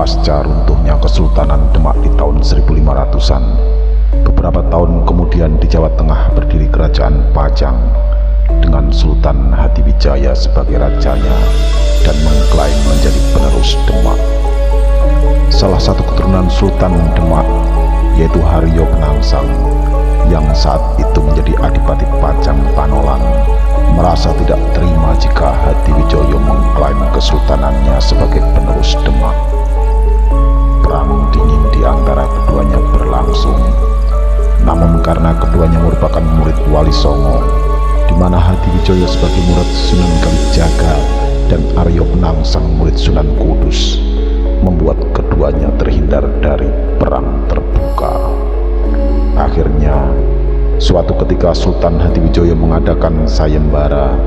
Pasca runtuhnya Kesultanan Demak di tahun 1500-an, beberapa tahun kemudian di Jawa Tengah berdiri Kerajaan Pajang dengan Sultan Hatiwijaya sebagai rajanya dan mengklaim menjadi penerus Demak. Salah satu keturunan Sultan Demak yaitu Haryo Penangsang yang saat itu menjadi Adipati Pajang Panolan merasa tidak terima jika Hatiwijaya mengklaim kesultanannya sebagai penerus Demak. Perang dingin di antara keduanya berlangsung, namun karena keduanya merupakan murid Wali Songo, di mana Hatiwijaya sebagai murid Sunan Kalijaga dan Aryo Penangsang murid Sunan Kudus, membuat keduanya terhindar dari perang terbuka. Akhirnya, suatu ketika Sultan Hatiwijaya mengadakan sayembara,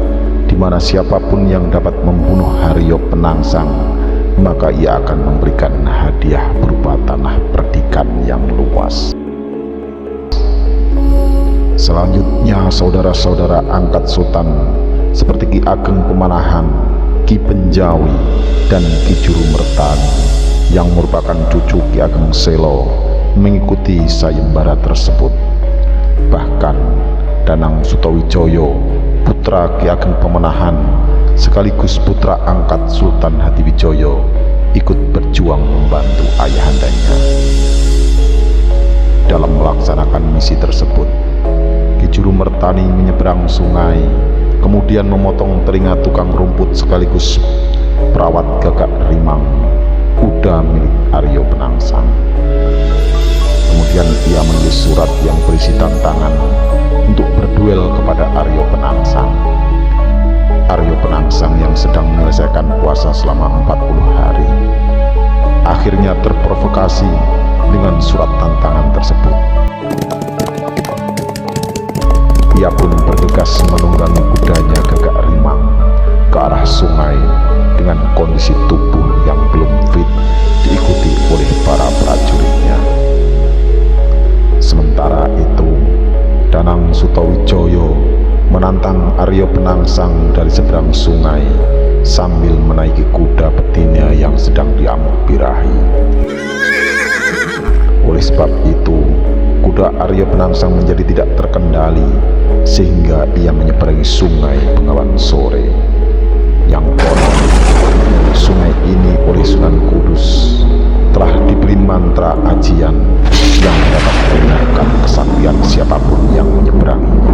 di mana siapapun yang dapat membunuh Haryo Penangsang, maka ia akan memberikan hadiah berupa tanah perdikan yang luas. Selanjutnya, saudara-saudara angkat Sultan seperti Ki Ageng Pemanahan, Ki Penjawi, dan Ki Juru Mertani yang merupakan cucu Ki Ageng Selo mengikuti sayembara tersebut. Bahkan Danang Sutawijaya, putra Ki Ageng Pemanahan sekaligus putra angkat Sultan Hatiwijaya, ikut berjuang membantu ayahandanya. Dalam melaksanakan misi tersebut, Ki Juru Mertani menyeberang sungai, kemudian memotong telinga tukang rumput sekaligus perawat Gagak Rimang, kuda milik Aryo Penangsang. Kemudian ia menulis surat yang berisi tantangan untuk berduel kepada Aryo Penangsang. Aryo Penangsang yang sedang menyelesaikan puasa selama 40 hari akhirnya terprovokasi dengan surat tantangan tersebut. Ia pun bergegas menunggangi kudanya Gagak Rimang ke arah sungai dengan kondisi tubuh yang belum fit, diikuti oleh para prajuritnya. Sementara itu, Danang Sutawijaya menantang Aryo Penangsang dari seberang sungai sambil menaiki kuda betina yang sedang diamuk birahi. Oleh sebab itu, kuda Aryo Penangsang menjadi tidak terkendali sehingga ia menyeberangi sungai Bengawan Sore. Yang konon, sungai ini oleh Sunan Kudus telah diberi mantra ajian yang dapat mendengarkan kesaktian siapapun yang menyeberanginya.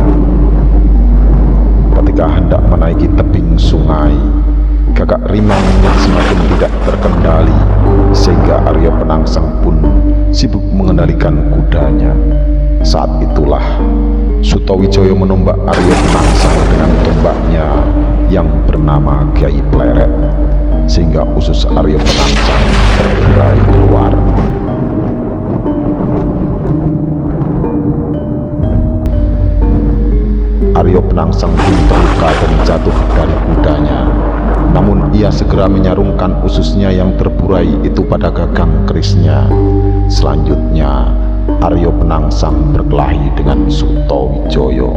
Ketika hendak menaiki tebing sungai, Gagak Rimang semakin tidak terkendali sehingga Aryo Penangsang pun sibuk mengendalikan kudanya. Saat itulah Sutawijaya menombak Aryo Penangsang dengan tombaknya yang bernama Kiai Pleret, sehingga usus Aryo Penangsang terburai keluar. Aryo Penangsang pun terluka dan jatuh dari kudanya. Namun ia segera menyarungkan ususnya yang terburai itu pada gagang kerisnya. Selanjutnya, Aryo Penangsang berkelahi dengan Sutawijaya.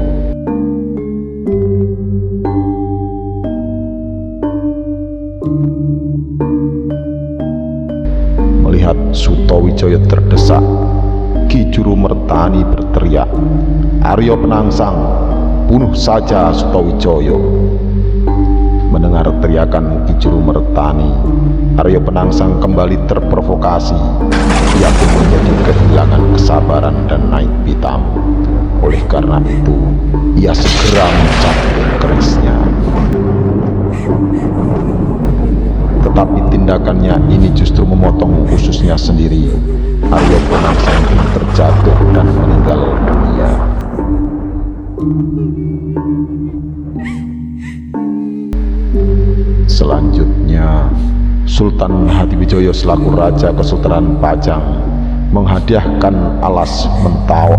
Melihat Sutawijaya terdesak, Ki Juru Mertani berteriak, "Aryo Penangsang, bunuh saja Sutawijaya!" Mendengar teriakan Ki Juru Mertani, Aryo Penangsang kembali terprovokasi. Ia pun menjadi kehilangan kesabaran dan naik pitam. Oleh karena itu, ia segera mencabut kerisnya. Tetapi tindakannya ini justru memotong ususnya sendiri. Aryo Penangsang pun terjatuh dan meninggal dunia. Selanjutnya, Sultan Hatiwijaya selaku Raja Kesultanan Pajang menghadiahkan alas Mentawai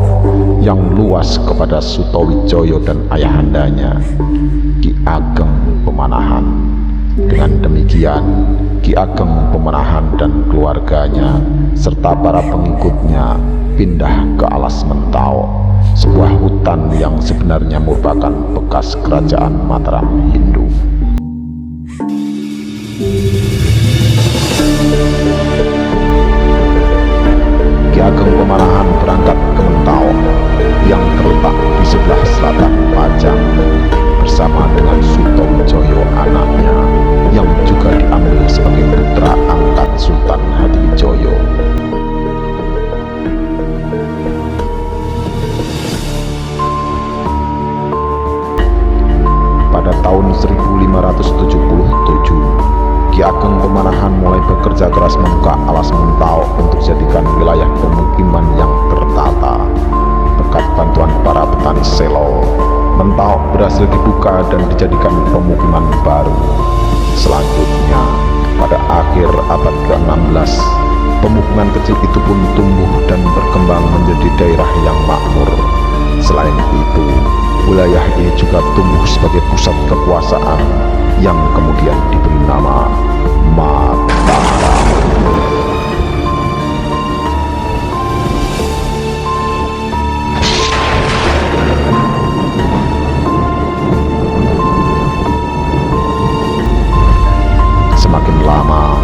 yang luas kepada Sutawijaya dan ayahandanya, Ki Ageng Pemanahan. Dengan demikian, Ki Ageng Pemanahan dan keluarganya serta para pengikutnya pindah ke alas Mentawai, sebuah hutan yang sebenarnya merupakan bekas kerajaan Mataram Hindu. Ageng Pemanahan berangkat ke Mentau yang terletak di sebelah selatan Pajang bersama dengan Sutowijoyo anaknya yang juga diambil sebagai putra angkat Sultan Hadiwijoyo. Pada tahun 1577, Ki Ageng Pemanahan mulai bekerja keras membuka alas Mentau untuk jadikan wilayah pemukiman yang tertata. Berkat bantuan para petani selo, Mentau berhasil dibuka dan dijadikan pemukiman baru. Selanjutnya, pada akhir abad ke-16, pemukiman kecil itu pun tumbuh dan berkembang menjadi daerah yang makmur. Selain itu, wilayah ini juga tumbuh sebagai pusat kekuasaan yang kemudian diberi nama Mataram. Semakin lama,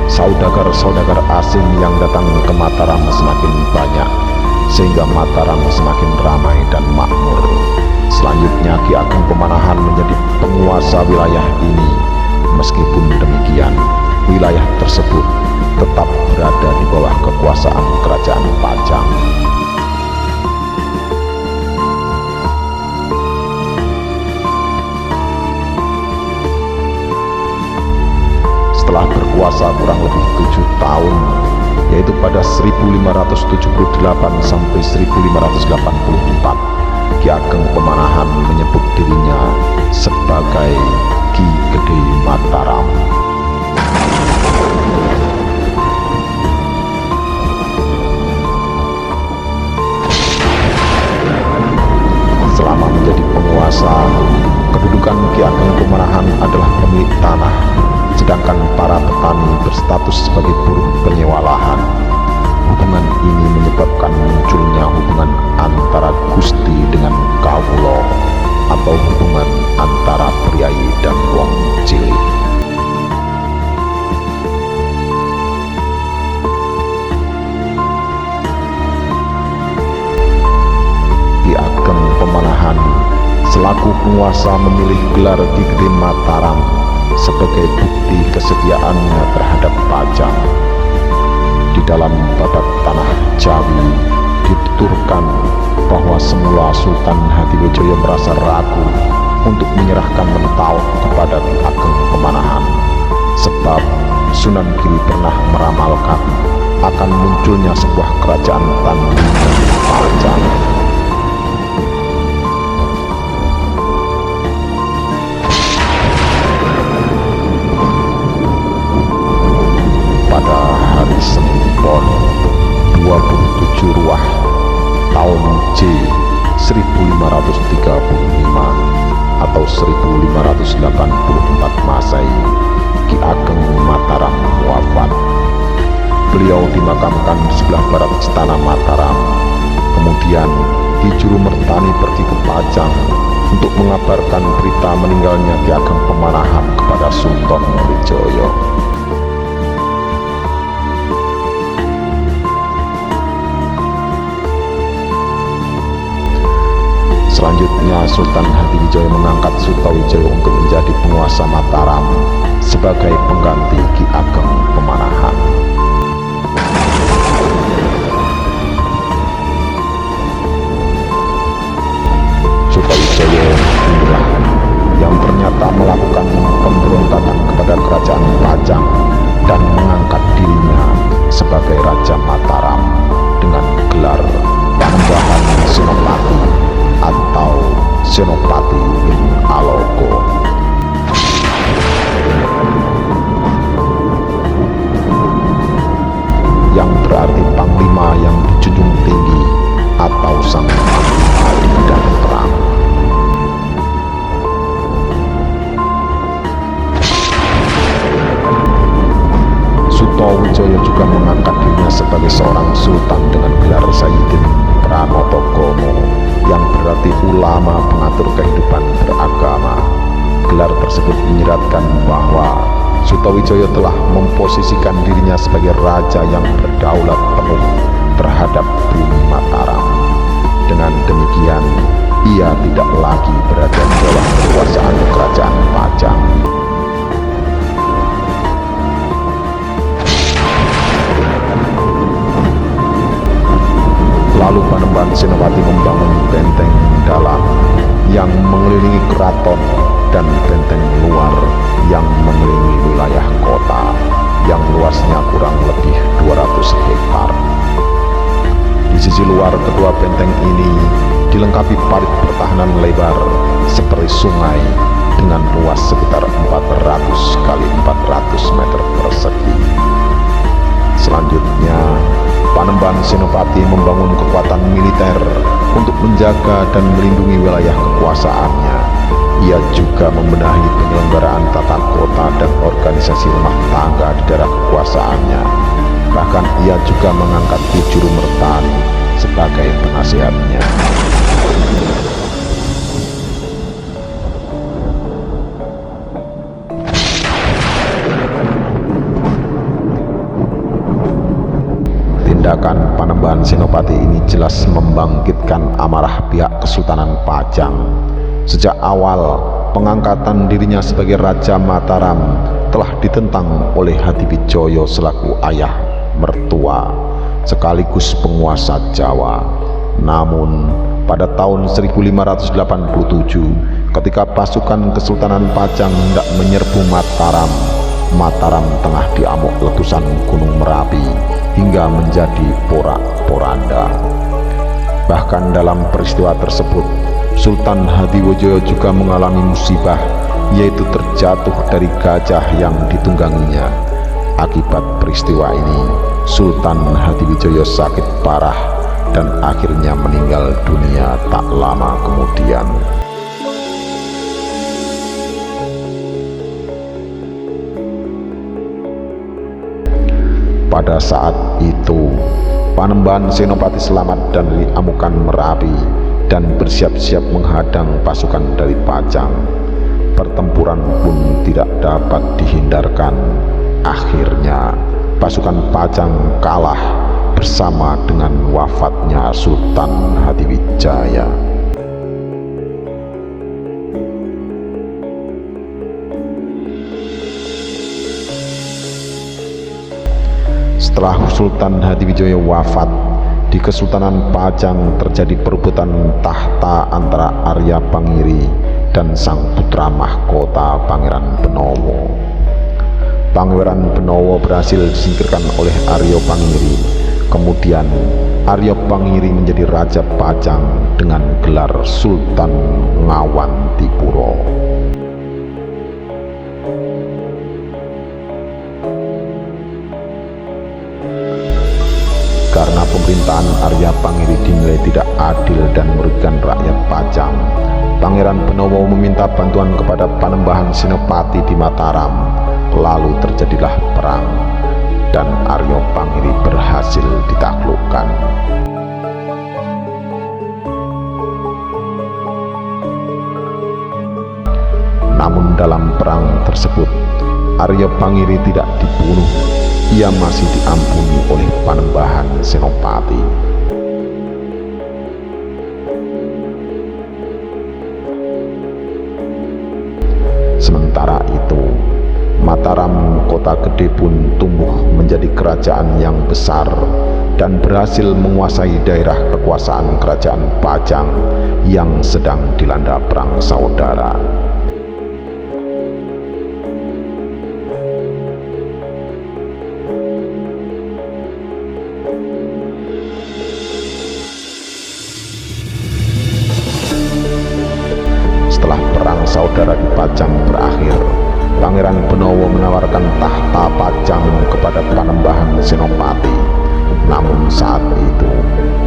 saudagar-saudagar asing yang datang ke Mataram semakin banyak, sehingga Mataram semakin ramai dan makmur. Selanjutnya Ki Ageng Pemanahan menjadi penguasa wilayah ini. Meskipun demikian, wilayah tersebut tetap berada di bawah kekuasaan Kerajaan Pajang. Setelah berkuasa kurang lebih 7 tahun, yaitu pada 1578 sampai 1584, Ki Ageng Pemanahan menyebut dirinya sebagai Ki Gede Mataram. Selama menjadi penguasa, kedudukan Ki Ageng Pemanahan adalah pemilik tanah, sedangkan para petani berstatus sebagai buruh penyewa lahan. Hubungan ini menyebabkan munculnya hubungan antara Gusti dengan Kawulo, atau hubungan antara priai dan wong cilik. Ki Ageng Pemanahan selaku penguasa memilih gelar Ki Gede Mataram sebagai bukti kesetiaannya terhadap Pajang. Di dalam babat tanah Jawi dituturkan bahwa semula Sultan Hadiwijoyo merasa ragu untuk menyerahkan Mentau kepada Ki Ageng Pemanahan, sebab Sunan Giri pernah meramalkan akan munculnya sebuah kerajaan tandingan Pajang. Pada hari Senin Pon 27 Ruah tahun J 1535 atau 1584 Masehi, Ki Ageng Mataram wafat. Beliau dimakamkan di sebelah barat istana Mataram. Kemudian Ki Jurumertani pergi ke Pajang untuk mengabarkan berita meninggalnya Ki Ageng Pemanahan kepada Sultan Hadiwijoyo. Selanjutnya Sultan Hadiwijoyo mengangkat Sutowijoyo untuk menjadi penguasa Mataram sebagai pengganti Ki Ageng Pemanahan. Sutowijoyo inilah yang ternyata melakukan pemberontakan kepada kerajaan Pajang dan mengangkat dirinya sebagai Raja Mataram dengan gelar Panembahan Senopati atau Senopati Alogo. Yang berarti panglima yang dijunjung tinggi atau sang panglima di medan perang. Sutowijoyo juga mengangkat dirinya sebagai seorang sultan dengan gelar Sayyidin Pranotogomo, yang berarti ulama pengatur kehidupan beragama. Gelar tersebut menyiratkan bahwa Sutawijaya telah memposisikan dirinya sebagai raja yang berdaulat penuh terhadap bumi Mataram. Dengan demikian, ia tidak lagi berada di bawah kekuasaan kerajaan Pajang. Lalu Panembahan Senopati membangun benteng dalam yang mengelilingi keraton dan benteng luar yang mengelilingi wilayah kota yang luasnya kurang lebih 200 hektar. Di sisi luar kedua benteng ini dilengkapi parit pertahanan lebar seperti sungai dengan luas sekitar 400 kali 400 meter persegi. Selanjutnya, Panembahan Senopati membangun kekuatan militer untuk menjaga dan melindungi wilayah kekuasaannya. Ia juga membenahi penyelenggaraan tata kota dan organisasi rumah tangga di daerah kekuasaannya. Bahkan ia juga mengangkat Juru Mertani sebagai penasihatnya. Tindakan Panembahan Senopati ini jelas membangkitkan amarah pihak Kesultanan Pajang. Sejak awal pengangkatan dirinya sebagai Raja Mataram telah ditentang oleh Hadiwijaya selaku ayah mertua sekaligus penguasa Jawa. Namun pada tahun 1587 ketika pasukan Kesultanan Pajang hendak menyerbu Mataram, Mataram tengah diamuk letusan Gunung Merapi hingga menjadi porak-poranda. Bahkan dalam peristiwa tersebut, Sultan Hadiwijaya juga mengalami musibah, yaitu terjatuh dari gajah yang ditungganginya. Akibat peristiwa ini, Sultan Hadiwijaya sakit parah dan akhirnya meninggal dunia tak lama kemudian. Pada saat itu, Panembahan Senopati selamat dari amukan Merapi dan bersiap-siap menghadang pasukan dari Pajang. Pertempuran pun tidak dapat dihindarkan. Akhirnya, pasukan Pajang kalah bersama dengan wafatnya Sultan Hadiwijaya. Setelah Sultan Hadiwijaya wafat, di Kesultanan Pajang terjadi perebutan tahta antara Arya Pangiri dan sang putra mahkota Pangeran Benowo. Pangeran Benowo berhasil disingkirkan oleh Arya Pangiri. Kemudian Arya Pangiri menjadi Raja Pajang dengan gelar Sultan Ngawantipuro. Karena pemerintahan Arya Pangiri dinilai tidak adil dan merugikan rakyat Pajang, Pangeran Benowo meminta bantuan kepada Panembahan Senopati di Mataram. Lalu terjadilah perang dan Arya Pangiri berhasil ditaklukkan. Namun dalam perang tersebut, Arya Pangiri tidak dibunuh. Ia masih diampuni oleh Panembahan Senopati. Sementara itu, Mataram kota gede pun tumbuh menjadi kerajaan yang besar dan berhasil menguasai daerah kekuasaan kerajaan Pajang yang sedang dilanda perang saudara. Setelah perang saudara di Pajang berakhir, Pangeran Benowo menawarkan tahta Pajang kepada Panembahan Senopati. Namun saat itu,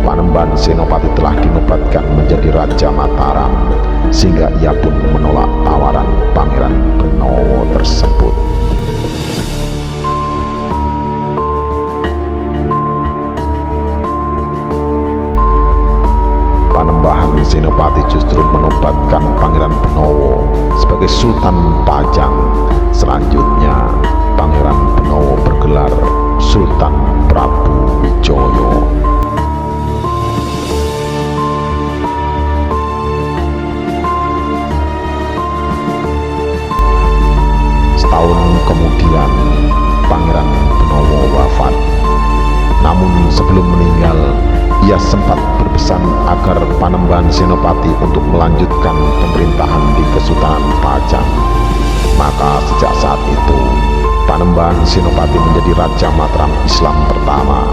Panembahan Senopati telah dinobatkan menjadi Raja Mataram, sehingga ia pun menolak tawaran Pangeran Benowo tersebut. Panembahan Senopati justru menobatkan Pangeran Benowo sebagai Sultan Pajang. Selanjutnya, Pangeran Benowo bergelar Sultan Prabu Wijaya. Setahun kemudian Pangeran Benowo wafat. Namun sebelum meninggal, ia sempat berpesan agar Panembahan Senopati untuk melanjutkan pemerintahan di Kesultanan Pajang. Maka sejak saat itu, Panembahan Senopati menjadi Raja Mataram Islam pertama.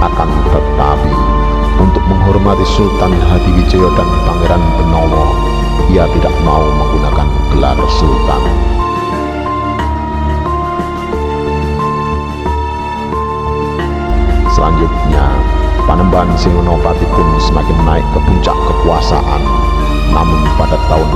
Akan tetapi, untuk menghormati Sultan Hadiwijaya dan Pangeran Benowo, ia tidak mau menggunakan gelar Sultan. Selanjutnya, Panembahan Senopati pun semakin naik ke puncak kekuasaan. Namun pada tahun